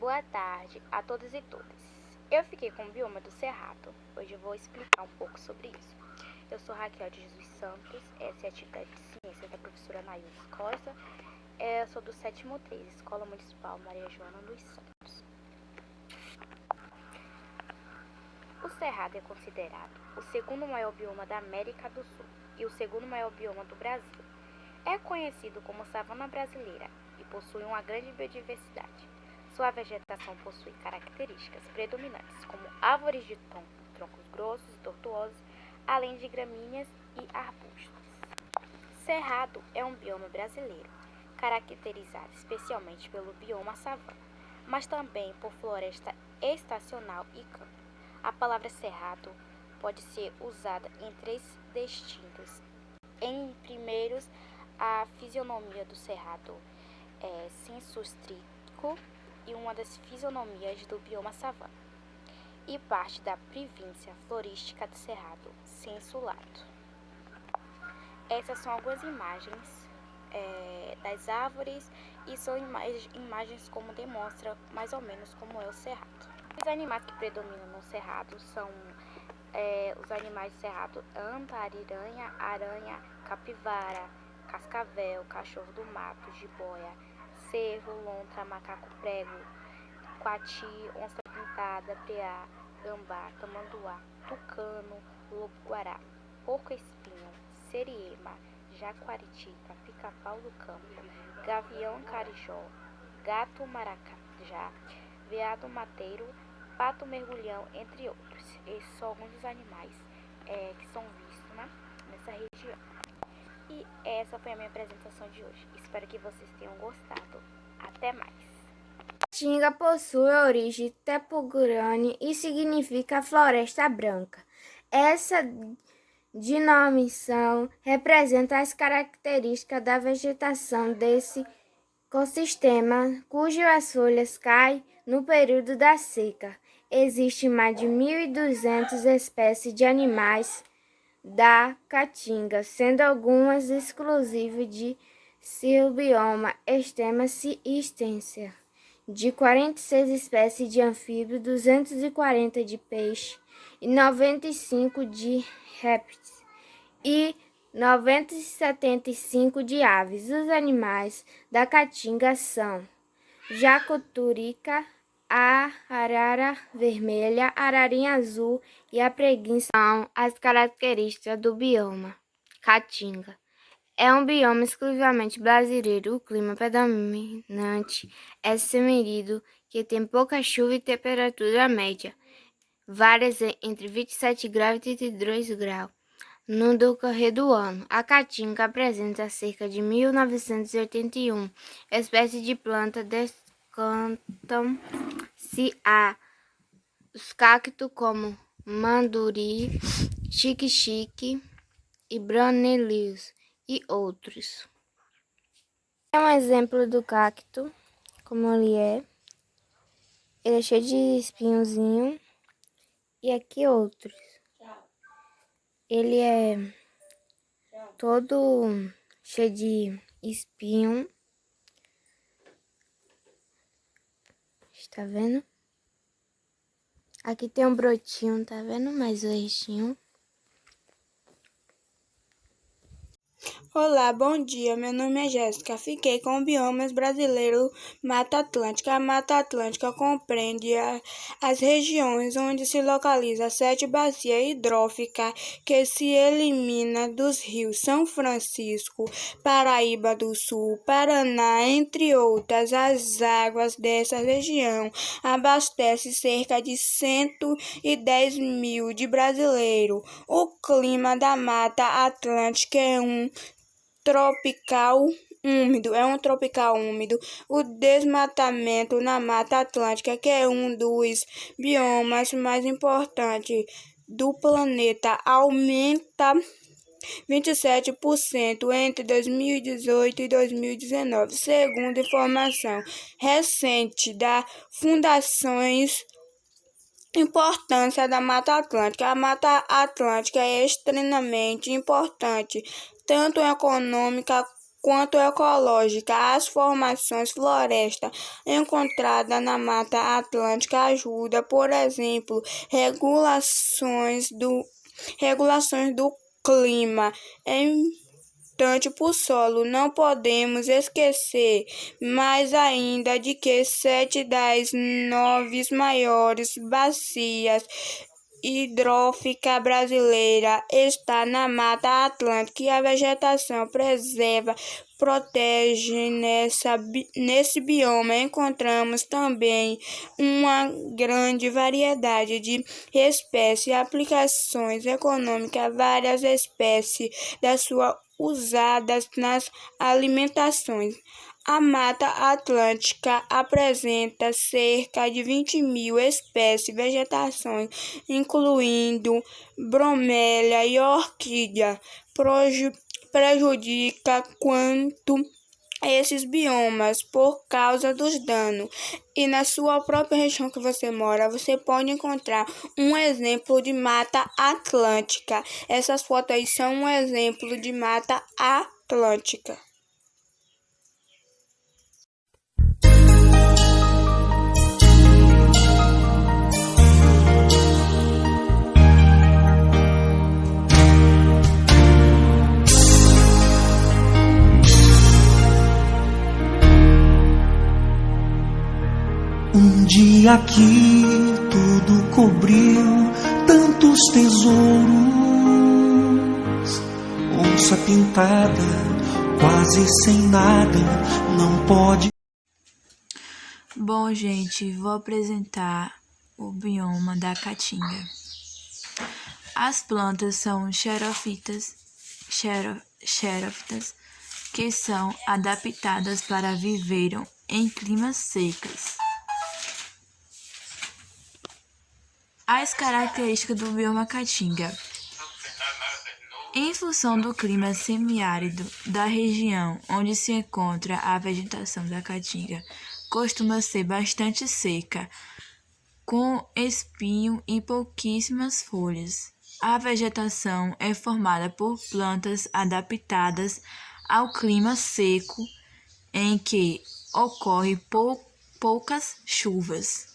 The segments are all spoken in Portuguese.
Boa tarde a todos e todas. Eu fiquei com o bioma do Cerrado. Hoje eu vou explicar um pouco sobre isso. Eu sou Raquel de Jesus Santos, essa é a atividade de ciência da professora Naildes Costa. Eu sou do 7º 3, Escola Municipal Maria Joana dos Santos. O Cerrado é considerado o segundo maior bioma da América do Sul e o segundo maior bioma do Brasil. É conhecido como savana brasileira e possui uma grande biodiversidade. Sua vegetação possui características predominantes, como árvores de troncos grossos e tortuosos, além de gramíneas e arbustos. Cerrado é um bioma brasileiro, caracterizado especialmente pelo bioma savana, mas também por floresta estacional e campo. A palavra cerrado pode ser usada em três destinos. Em primeiros, a fisionomia do cerrado é senso-estrico e uma das fisionomias do bioma savana, e parte da província florística do cerrado, senso-lato. Essas são algumas imagens das árvores e são imagens como demonstra mais ou menos como é o cerrado. Os animais que predominam no cerrado são os animais do cerrado: anta, ariranha, aranha, capivara, cascavel, cachorro do mato, jiboia, cervo, lontra, macaco prego, coati, onça pintada, preá, gambá, tamanduá, tucano, lobo-guará, porco-espinho, seriema, jaguaritica, pica-pau do campo, gavião carijó, gato maracajá, veado mateiro, pato mergulhão, entre outros. Esses são alguns dos animais que são vistos nessa região. E essa foi a minha apresentação de hoje. Espero que vocês tenham gostado. Até mais! Caatinga possui origem tupi-guarani e significa floresta branca. Essa denominação representa as características da vegetação desse ecossistema, cujas folhas caem no período da seca. Existem mais de 1.200 espécies de animais da Caatinga, sendo algumas exclusivas de seu bioma extrema extensão, de 46 espécies de anfíbios, 240 de peixe e 95 de répteis e 975 de aves. Os animais da Caatinga são jacuturica, a arara vermelha, ararinha azul e a preguiça. São as características do bioma Caatinga. É um bioma exclusivamente brasileiro. O clima predominante é semiárido, que tem pouca chuva e temperatura média, várias entre 27 graus e 32 graus. No decorrer do ano, a Caatinga apresenta cerca de 1.981 espécies de plantas. Descontam-se os cactos como manduri, xique-xique e brunelius e outros. É um exemplo do cacto, como ele é. Ele é cheio de espinhozinho. E aqui outros. Ele é todo cheio de espinho. Está vendo? Aqui tem um brotinho, tá vendo? Mais um restinho. Olá, bom dia. Meu nome é Jéssica. Fiquei com o biomas brasileiro Mata Atlântica. A Mata Atlântica compreende as regiões onde se localiza 7 bacias hidrográficas que se elimina dos rios São Francisco, Paraíba do Sul, Paraná, entre outras. As águas dessa região abastecem cerca de 110 mil de brasileiros. O clima da Mata Atlântica é um tropical úmido. O desmatamento na Mata Atlântica, que é um dos biomas mais importantes do planeta, aumenta 27% entre 2018 e 2019, segundo informação recente da Fundações Importância da Mata Atlântica. A Mata Atlântica é extremamente importante, tanto econômica quanto ecológica. As formações florestais encontradas na Mata Atlântica ajudam, por exemplo, regulações do clima. Importante para o solo, não podemos esquecer mais ainda de que 7 das 9 maiores bacias hidrográficas brasileiras está na Mata Atlântica e a vegetação preserva, protege nesse bioma. Encontramos também uma grande variedade de espécies e aplicações econômicas, várias espécies da sua usadas nas alimentações. A Mata Atlântica apresenta cerca de 20.000 espécies de vegetação, incluindo bromélia e orquídea. Prejudica quanto a esses biomas por causa dos danos. E na sua própria região que você mora, você pode encontrar um exemplo de Mata Atlântica. Essas fotos aí são um exemplo de Mata Atlântica. Um dia que tudo cobriu tantos tesouros, onça pintada, quase sem nada, não pode. Bom, gente, vou apresentar o bioma da Caatinga. As plantas são xerófitas, que são adaptadas para viver em climas secos. As características do bioma Caatinga. Em função do clima semiárido da região onde se encontra a vegetação da Caatinga, costuma ser bastante seca, com espinho e pouquíssimas folhas. A vegetação é formada por plantas adaptadas ao clima seco, em que ocorrem poucas chuvas.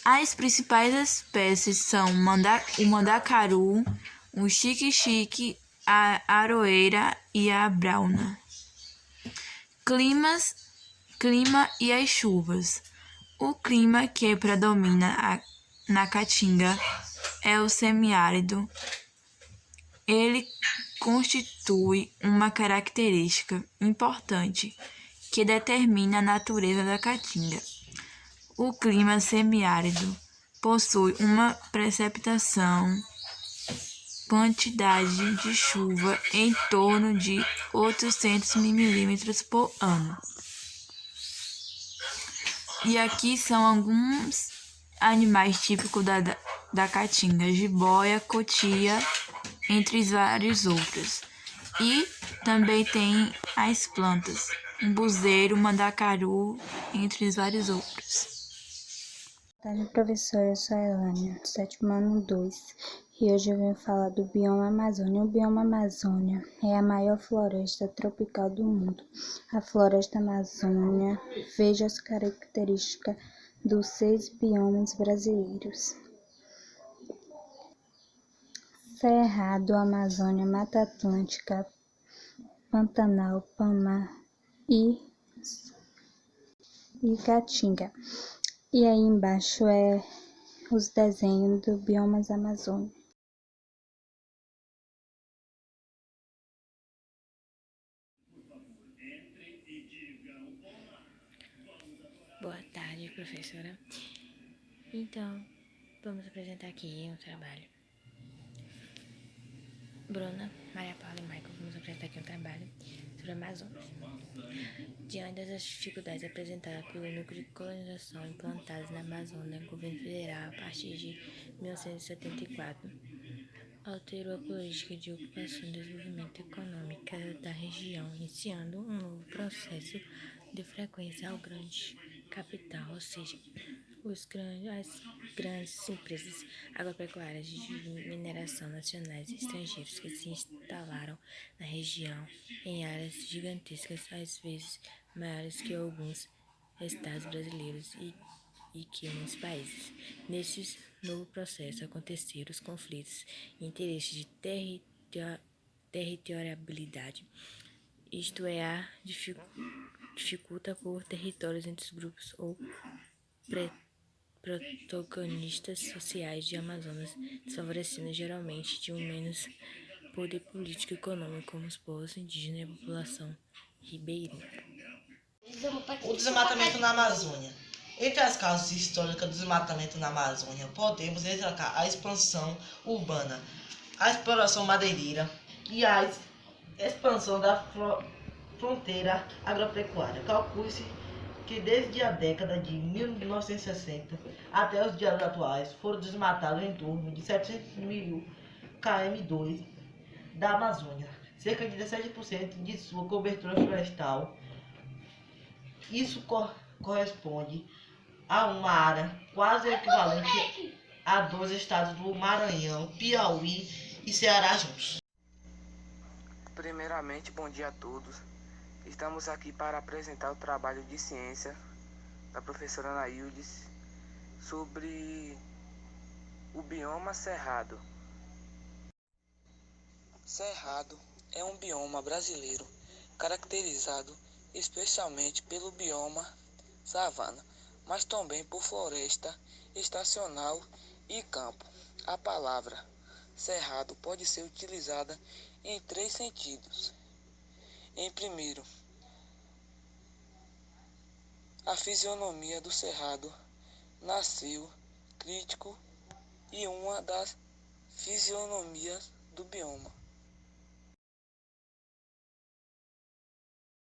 As principais espécies são o mandacaru, o xique-xique, a aroeira e a brauna. Clima e as chuvas. O clima que predomina na Caatinga é o semiárido. Ele constitui uma característica importante que determina a natureza da Caatinga. O clima semiárido possui uma precipitação, quantidade de chuva em torno de 800 milímetros por ano. E aqui são alguns animais típicos da Caatinga: jiboia, cotia, entre vários outros. E também tem as plantas, umbuzeiro, mandacaru, entre vários outros. Boa tarde, professora. Eu sou a Elânia, do 7º ano 2, e hoje eu venho falar do bioma Amazônia. O bioma Amazônia é a maior floresta tropical do mundo. A floresta Amazônia, veja as características dos 6 biomas brasileiros: Cerrado, Amazônia, Mata Atlântica, Pantanal, Pamá e Caatinga. E aí embaixo é os desenhos do biomas Amazônia. Boa tarde, professora. Então, vamos apresentar aqui um trabalho. Bruna, Maria Paula e Michael, vamos apresentar aqui um trabalho sobre a Amazônia. Diante das dificuldades apresentadas pelo núcleo de colonização implantadas na Amazônia, o governo federal, a partir de 1974, alterou a política de ocupação e desenvolvimento econômico da região, iniciando um novo processo de frequência ao grande capital, ou seja, as grandes empresas agropecuárias de mineração nacionais e estrangeiros que se instalaram na região em áreas gigantescas, às vezes maiores que alguns estados brasileiros e que muitos países. Nesse novo processo aconteceram os conflitos e interesses de territorialidade, isto é, a dificulta por territórios entre os grupos ou protagonistas sociais de Amazonas, desfavorecendo geralmente de um menos poder político e econômico como os povos indígenas e a população ribeirinha. O desmatamento na Amazônia. Entre as causas históricas do desmatamento na Amazônia, podemos destacar a expansão urbana, a exploração madeireira e a expansão da fronteira agropecuária. Calcula-se que desde a década de 1960 até os dias atuais foram desmatados em torno de 700 mil km2 da Amazônia, cerca de 17% de sua cobertura florestal. Isso corresponde a uma área quase equivalente a 2 estados do Maranhão, Piauí e Ceará juntos. Primeiramente, bom dia a todos. Estamos aqui para apresentar o trabalho de ciência da professora Anaildes sobre o bioma cerrado. Cerrado é um bioma brasileiro caracterizado especialmente pelo bioma savana, mas também por floresta estacional e campo. A palavra cerrado pode ser utilizada em 3 sentidos. Em primeiro, a fisionomia do cerrado nasceu crítico e uma das fisionomias do bioma.